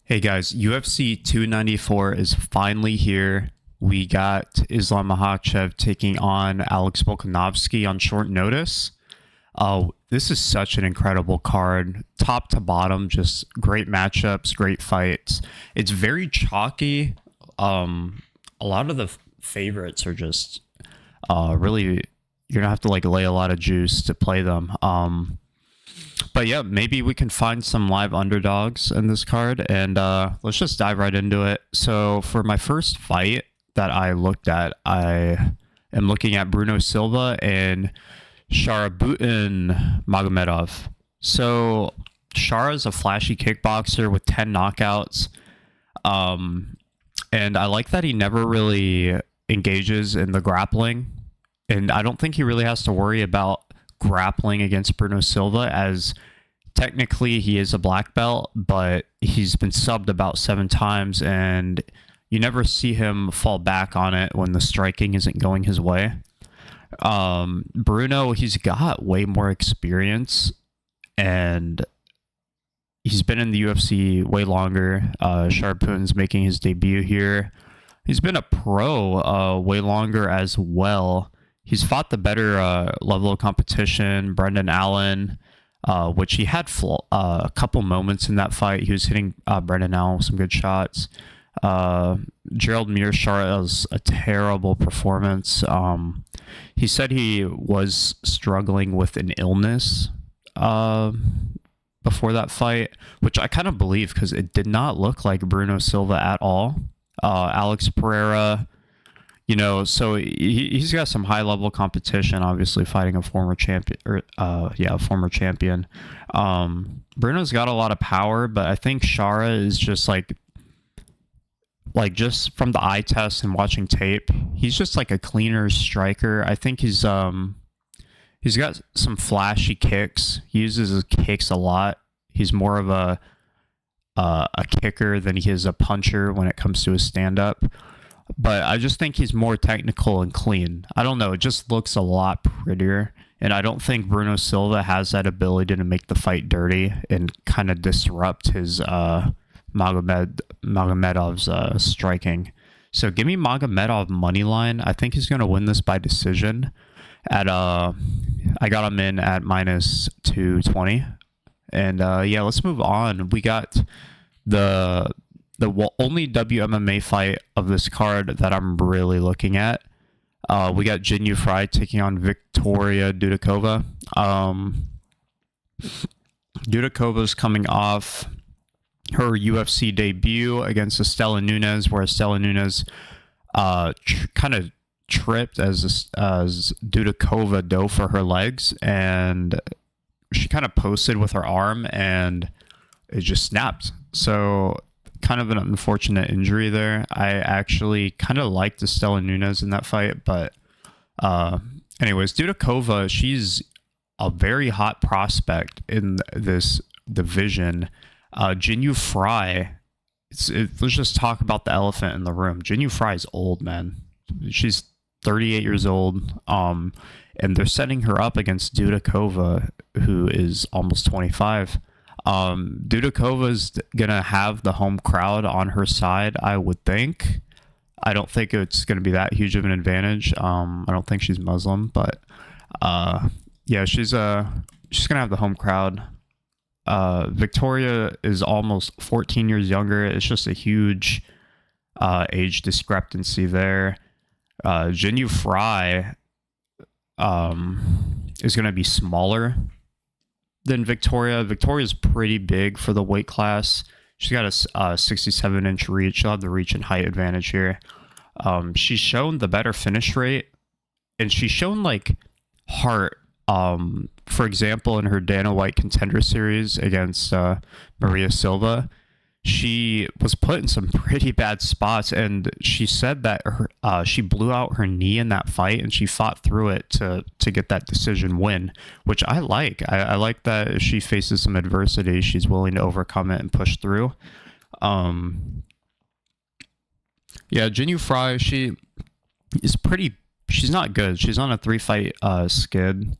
Hey guys, UFC 294 is finally here. We got Islam Makhachev taking on Alex Volkanovski on short notice. This is such an incredible card, top to bottom, just great matchups, great fights. It's very chalky. A lot of the favorites are just really you're gonna have to like lay a lot of juice to play them. But yeah, maybe we can find some live underdogs in this card, and let's just dive right into it. So for my first fight that I looked at, I am looking at Bruno Silva and Sharabutin Magomedov. So Shara is a flashy kickboxer with 10 knockouts, and I like that he never really engages in the grappling, and I don't think he really has to worry about grappling against Bruno Silva, as technically he is a black belt, but he's been subbed about 7 times and you never see him fall back on it when the striking isn't going his way. Bruno, he's got way more experience and he's been in the UFC way longer. Sharpun's making his debut here. He's been a pro way longer as well. He's fought the better level of competition, Brendan Allen, which he had a couple moments in that fight. He was hitting Brendan Allen with some good shots. Gerald Mearshart was a terrible performance. He said he was struggling with an illness before that fight, which I kind of believe because it did not look like Bruno Silva at all. Alex Pereira, so he's got some high level competition, obviously fighting a former champion, a former champion. Bruno's got a lot of power, but I think Shara is just like just from the eye test and watching tape, he's just like a cleaner striker. I think he's got some flashy kicks. He uses his kicks a lot. He's more of a kicker than he is a puncher when it comes to his stand up. But I just think he's more technical and clean. I don't know. It just looks a lot prettier. And I don't think Bruno Silva has that ability to make the fight dirty and kind of disrupt his Magomedov's striking. So give me Magomedov money line. I think he's going to win this by decision. I got him in at minus 220. And let's move on. We got the only WMMA fight of this card that I'm really looking at. We got Jin Yu Fry taking on Victoria Dudakova. Dudakova's coming off her UFC debut against Estela Nunes, where Estela Nunes kind of tripped as Dudakova dove for her legs, and she kind of posted with her arm, and it just snapped. So kind of an unfortunate injury there. I actually kind of liked Estela Nunes in that fight, but anyways, Dudakova, she's a very hot prospect in this division. Jin Yu Fry, let's just talk about the elephant in the room. Jin Yu Fry is old, man. She's 38 years old, and they're setting her up against Dudakova, who is almost 25. Dudakova's gonna have the home crowd on her side, I would think. I don't think it's gonna be that huge of an advantage. I don't think she's Muslim, but she's gonna have the home crowd. Victoria is almost 14 years younger. It's just a huge age discrepancy there. Jin Yu Fry is gonna be smaller than Victoria. Victoria's pretty big for the weight class. She's got a 67-inch reach. She'll have the reach and height advantage here. She's shown the better finish rate, and she's shown like heart. For example, in her Dana White Contender Series against Maria Silva, she was put in some pretty bad spots, and she said that she blew out her knee in that fight, and she fought through it to get that decision win, which I like. I like that if she faces some adversity, she's willing to overcome it and push through. Jin Yu Fry, she is pretty. She's not good. She's on a 3-fight skid.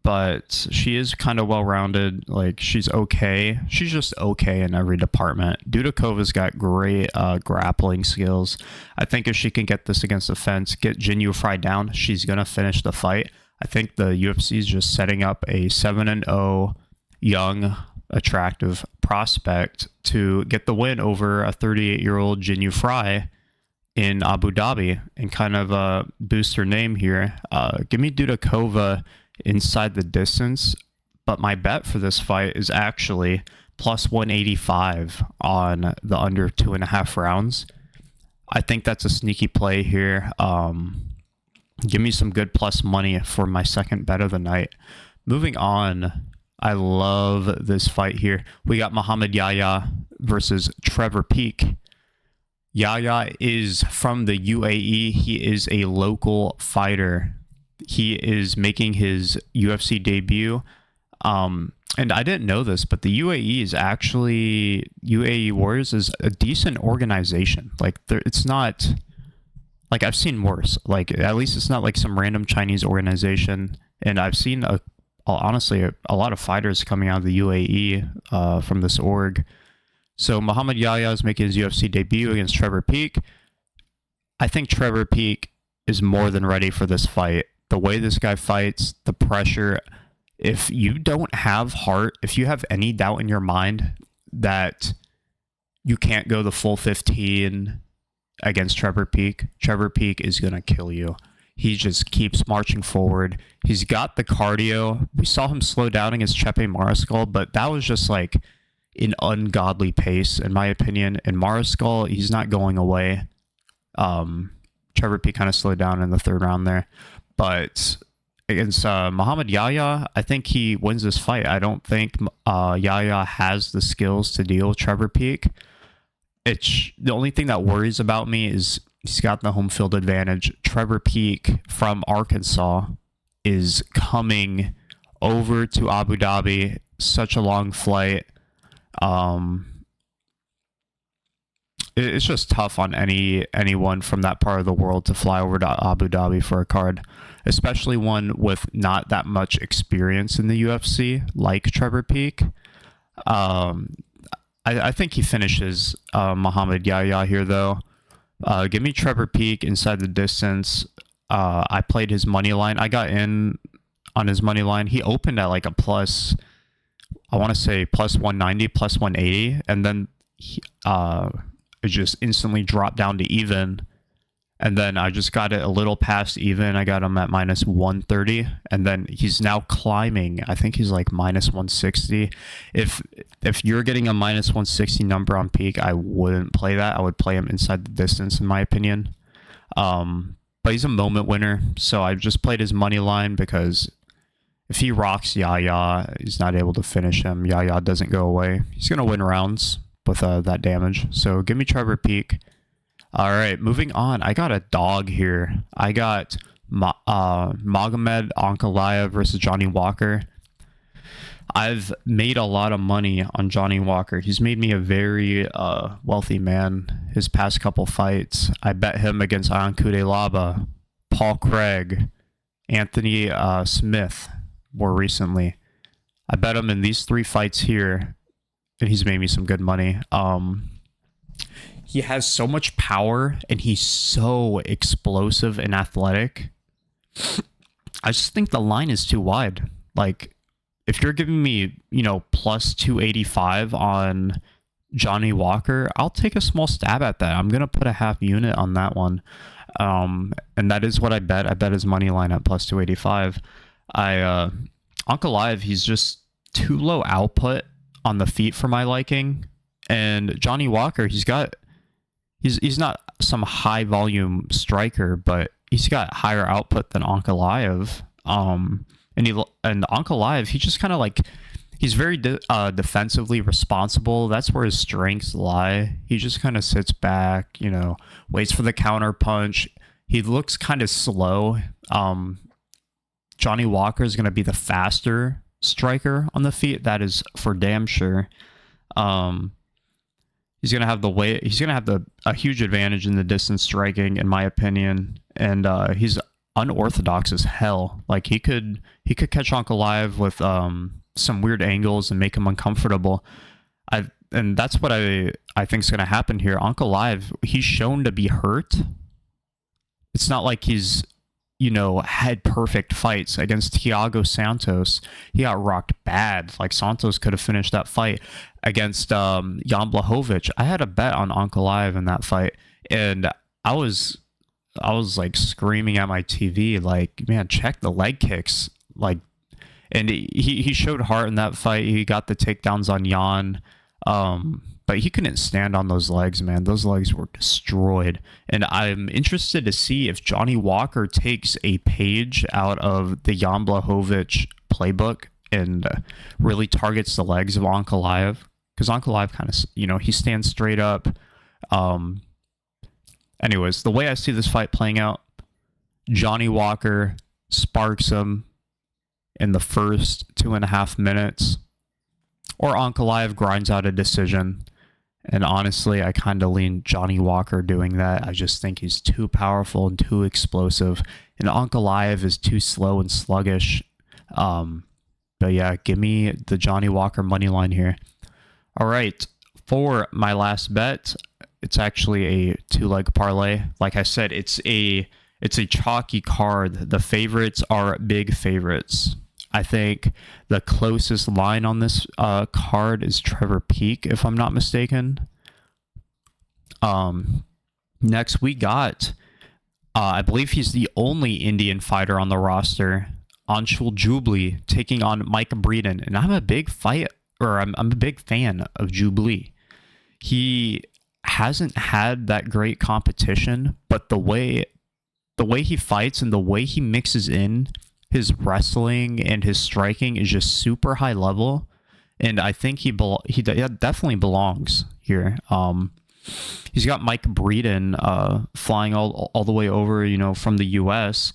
but she is kind of well-rounded. Like, she's okay. She's just okay in every department. Dudakova's got great grappling skills. I think if she can get this against the fence, get Jinyu Fry down, she's going to finish the fight. I think the UFC is just setting up a 7-0 young, attractive prospect to get the win over a 38-year-old Jinyu Fry in Abu Dhabi and kind of boost her name here. Give me Dudakova inside the distance, but my bet for this fight is actually plus 185 on the under 2.5 rounds. I think that's a sneaky play here. Give me some good plus money for my second bet of the night. Moving on, I love this fight here. We got Muhammad Yahya versus Trevor Peek. Yahya is from the UAE. He is a local fighter. He is making his UFC debut. And I didn't know this, but the UAE is actually, UAE Warriors is a decent organization. Like, it's not, like, I've seen worse. Like, at least it's not like some random Chinese organization. And I've seen, honestly, a lot of fighters coming out of the UAE from this org. So Muhammad Yahya is making his UFC debut against Trevor Peek. I think Trevor Peek is more than ready for this fight. The way this guy fights, the pressure. If you don't have heart, if you have any doubt in your mind that you can't go the full 15 against Trevor Peek is going to kill you. He just keeps marching forward. He's got the cardio. We saw him slow down against Chepe Mariscal, but that was just like an ungodly pace, in my opinion. And Mariscal, he's not going away. Trevor Peek kind of slowed down in the third round there. But against Muhammad Yahya, I think he wins this fight. I don't think Yahya has the skills to deal with Trevor Peek. The only thing that worries about me is he's got the home field advantage. Trevor Peek from Arkansas is coming over to Abu Dhabi. Such a long flight. It's just tough on anyone from that part of the world to fly over to Abu Dhabi for a card, especially one with not that much experience in the UFC like Trevor Peek. I think he finishes Muhammad Yahya here, though. Give me Trevor Peek inside the distance. I played his money line. I got in on his money line. He opened at like a plus, I want to say plus 190, plus 180, and then it just instantly dropped down to even. And then I just got it a little past even. I got him at minus 130, and then he's now climbing. I think he's like minus 160. If you're getting a minus 160 number on Peek, I wouldn't play that. I would play him inside the distance, in my opinion. But he's a moment winner, so I just played his money line because if he rocks Yahya, he's not able to finish him. Yahya doesn't go away. He's going to win rounds with that damage. So give me Trevor Peek. All right, moving on. I got a dog here. I got Magomed Ankalaev versus Johnny Walker. I've made a lot of money on Johnny Walker. He's made me a very wealthy man his past couple fights. I bet him against Ion Kudelaba, Paul Craig, Anthony Smith more recently. I bet him in these 3 fights here, and he's made me some good money. He has so much power, and he's so explosive and athletic. I just think the line is too wide. Like, if you're giving me, plus 285 on Johnny Walker, I'll take a small stab at that. I'm going to put a half unit on that one. And that is what I bet. I bet his money line at plus 285. Ankalaev, he's just too low output on the feet for my liking. And Johnny Walker, he's not some high volume striker, but he's got higher output than Ankalaev. And Ankalaev, he just kind of like, he's very defensively responsible. That's where his strengths lie. He just kind of sits back, waits for the counter punch. He looks kind of slow. Johnny Walker is going to be the faster striker on the feet. That is for damn sure. He's going to have a huge advantage in the distance striking, in my opinion. And he's unorthodox as hell. Like he could catch Ankalaev with some weird angles and make him uncomfortable. And that's what I think is going to happen here. Ankalaev, he's shown to be hurt. It's not like he's, had perfect fights against Thiago Santos. He got rocked bad. Like Santos could have finished that fight against Jan Blachowicz. I had a bet on Ankalaev in that fight, and I was like screaming at my TV, like, man, check the leg kicks. Like, and he showed heart in that fight. He got the takedowns on Jan. But he couldn't stand on those legs, man. Those legs were destroyed. And I'm interested to see if Johnny Walker takes a page out of the Jan Blachowicz playbook and really targets the legs of Ankalaev. Because Ankalaev kind of, he stands straight up. Anyways, the way I see this fight playing out, Johnny Walker sparks him in the first 2.5 minutes, or Ankalaev grinds out a decision. And honestly, I kind of lean Johnny Walker doing that. I just think he's too powerful and too explosive. And Ankalaev is too slow and sluggish. But yeah, give me the Johnny Walker money line here. All right, for my last bet, it's actually a 2-leg parlay. Like I said, it's a chalky card. The favorites are big favorites. I think the closest line on this card is Trevor Peek, if I'm not mistaken. Next, we got, I believe he's the only Indian fighter on the roster, Anshul Jubli, taking on Mike Breeden. And I'm a big fan of Jubli. He hasn't had that great competition, but the way he fights and the way he mixes in his wrestling and his striking is just super high level, and I think he definitely belongs here. He's got Mike Breeden flying all the way over, from the U.S.,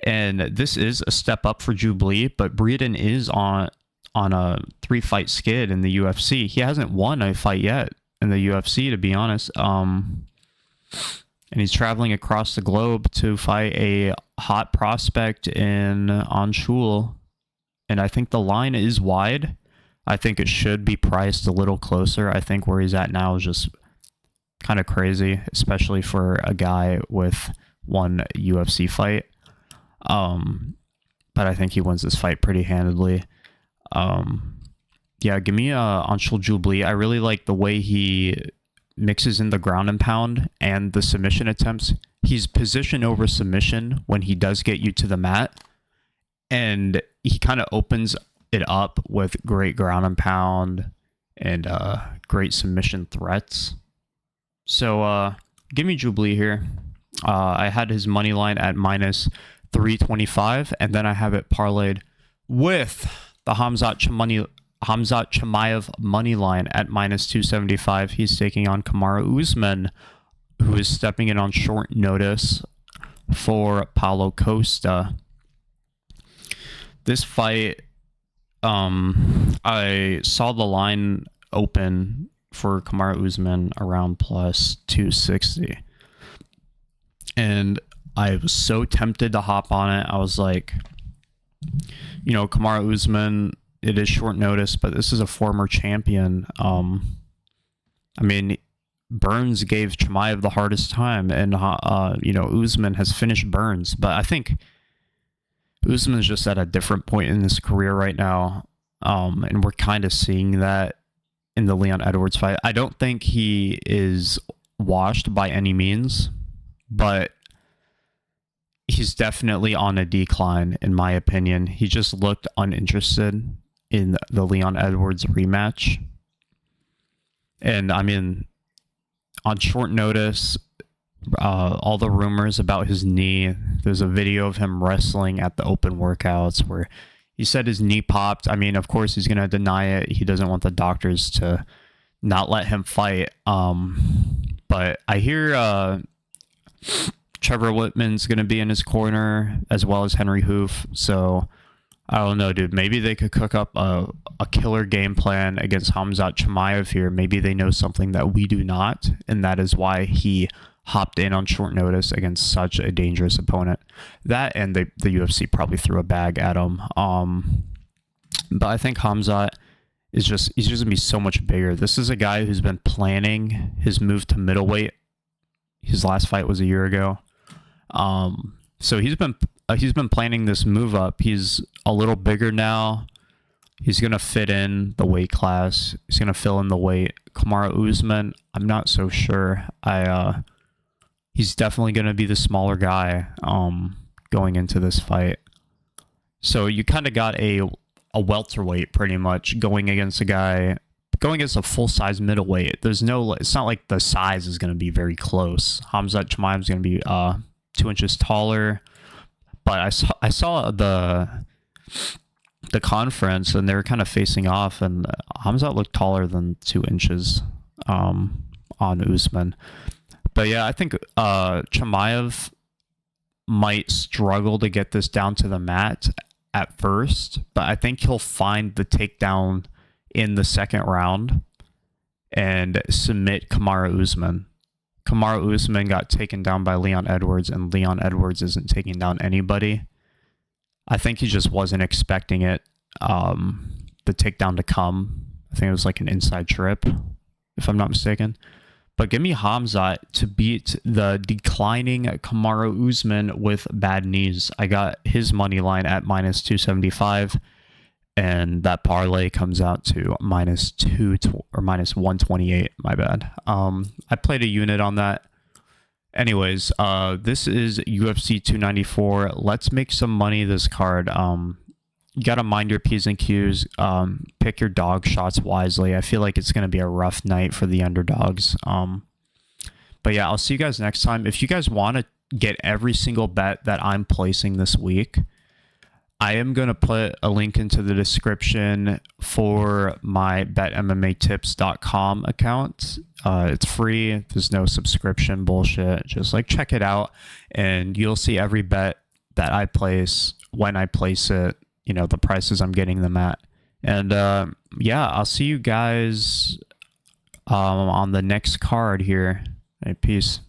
and this is a step up for Jubli, but Breeden is on a 3-fight skid in the UFC. He hasn't won a fight yet in the UFC, to be honest. And he's traveling across the globe to fight a hot prospect in Anshul. And I think the line is wide. I think it should be priced a little closer. I think where he's at now is just kind of crazy, especially for a guy with one UFC fight. But I think he wins this fight pretty handedly. Yeah, give me Anshul Jubli. I really like the way he mixes in the ground and pound and the submission attempts. He's position over submission when he does get you to the mat, and he kind of opens it up with great ground and pound and great submission threats. So give me Jubli here. I had his money line at minus 325, and then I have it parlayed with the Khamzat Chimaev money line at minus 275. He's taking on Kamaru Usman, who is stepping in on short notice for Paulo Costa. This fight, I saw the line open for Kamaru Usman around plus 260. And I was so tempted to hop on it. I was like, Kamaru Usman, it is short notice, but this is a former champion. Burns gave Chimaev the hardest time, and Usman has finished Burns, but I think Usman is just at a different point in his career right now, and we're kind of seeing that in the Leon Edwards fight. I don't think he is washed by any means, but he's definitely on a decline, in my opinion. He just looked uninterested in the Leon Edwards rematch. And on short notice, all the rumors about his knee, there's a video of him wrestling at the open workouts where he said his knee popped. Of course he's going to deny it. He doesn't want the doctors to not let him fight. But I hear Trevor Whitman's going to be in his corner, as well as Henry Hoof. So I don't know, dude. Maybe they could cook up a killer game plan against Khamzat Chimaev here. Maybe they know something that we do not, and that is why he hopped in on short notice against such a dangerous opponent. That and the UFC probably threw a bag at him. But I think Hamzat he's just gonna be so much bigger. This is a guy who's been planning his move to middleweight. His last fight was a year ago. So he's been planning this move up. He's a little bigger now. He's gonna fit in the weight class. He's gonna fill in the weight. Kamaru Usman, I'm not so sure. He's definitely gonna be the smaller guy going into this fight. So you kind of got a welterweight pretty much going against a full-size middleweight. It's not like the size is going to be very close. Hamzat Chimaev is going to be 2 inches taller, but I saw the conference and they were kind of facing off, and Hamzat looked taller than 2 inches on Usman. But yeah, I think Chimaev might struggle to get this down to the mat at first, but I think he'll find the takedown in the second round and submit Kamaru Usman. Kamaru Usman got taken down by Leon Edwards, and Leon Edwards isn't taking down anybody. I think he just wasn't expecting it, the takedown to come. I think it was like an inside trip, if I'm not mistaken. But give me Hamzat to beat the declining Kamaru Usman with bad knees. I got his money line at -275, and that parlay comes out to -128. My bad. I played a unit on that. Anyways, this is UFC 294. Let's make some money this card. You gotta mind your P's and Q's. Pick your dog shots wisely. I feel like it's gonna be a rough night for the underdogs. But yeah, I'll see you guys next time. If you guys want to get every single bet that I'm placing this week, I am gonna put a link into the description for my betmmatips.com account. It's free. There's no subscription bullshit. Just like check it out, and you'll see every bet that I place, when I place it, you know, the prices I'm getting them at. And yeah, I'll see you guys on the next card here. Hey, peace.